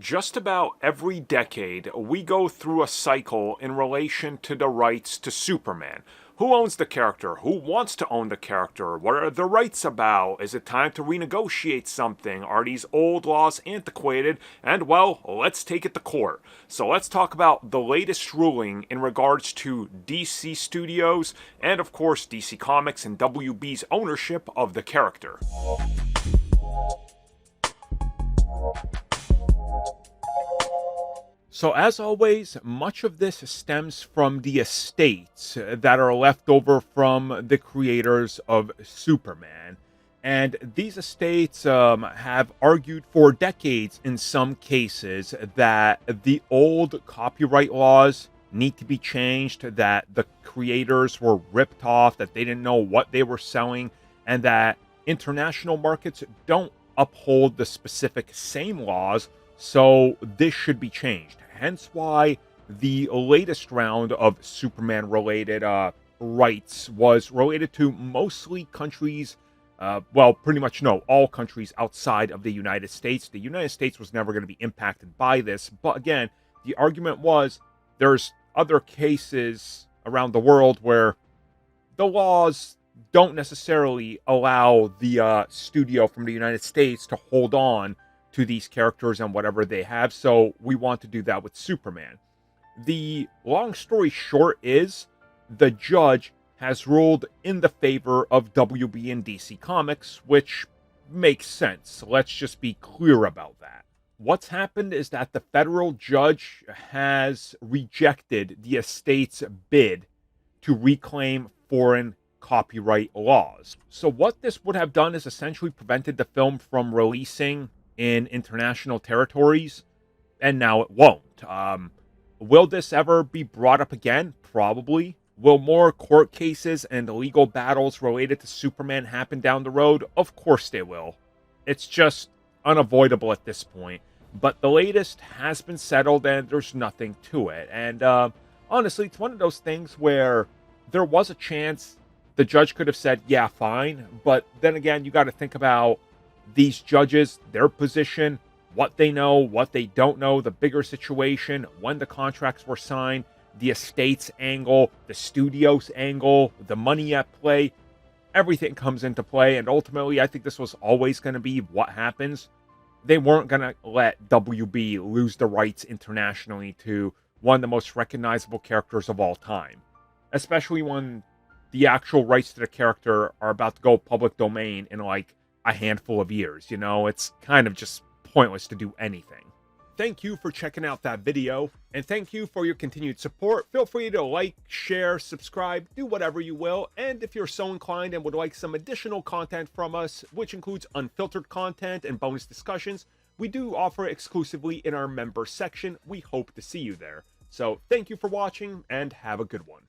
Just about every decade, we go through a cycle in relation to the rights to Superman. Who owns the character? Who wants to own the character? What are the rights about? Is it time to renegotiate something? Are these old laws antiquated? And well, let's take it to court. So let's talk about the latest ruling in regards to DC Studios and of course DC Comics and WB's ownership of the character. So as always, much of this stems from the estates that are left over from the creators of Superman. And these estates have argued for decades in some cases that the old copyright laws need to be changed, that the creators were ripped off, that they didn't know what they were selling, and that international markets don't uphold the specific same laws, so this should be changed. Hence why the latest round of Superman-related rights was related to mostly countries, well, pretty much no, all countries outside of the United States. The United States was never going to be impacted by this, but again, the argument was there's other cases around the world where the laws don't necessarily allow the studio from the United States to hold on to these characters and whatever they have, so we want to do that with Superman. The long story short is, the judge has ruled in the favor of WB and DC Comics, which makes sense. Let's just be clear about that. What's happened is that the federal judge has rejected the estate's bid to reclaim foreign copyright laws. So what this would have done is essentially prevented the film from releasing in international territories, and now it won't. Will this ever be brought up again? Probably. Will more court cases and legal battles related to Superman happen down the road? Of course they will. It's just unavoidable at this point. But the latest has been settled and there's nothing to it. And honestly, it's one of those things where there was a chance the judge could have said, yeah, fine. But then again, you got to think about these judges, their position, what they know, what they don't know, the bigger situation, when the contracts were signed, the estate's angle, the studio's angle, the money at play. Everything comes into play, and ultimately, I think this was always going to be what happens. They weren't going to let WB lose the rights internationally to one of the most recognizable characters of all time, especially when the actual rights to the character are about to go public domain in like a handful of years. You know, it's kind of just pointless to do anything. Thank you for checking out that video, and thank you for your continued support. Feel free to like, share, subscribe, do whatever you will, and if you're so inclined and would like some additional content from us, which includes unfiltered content and bonus discussions, we do offer exclusively in our member section. We hope to see you there. So thank you for watching, and have a good one.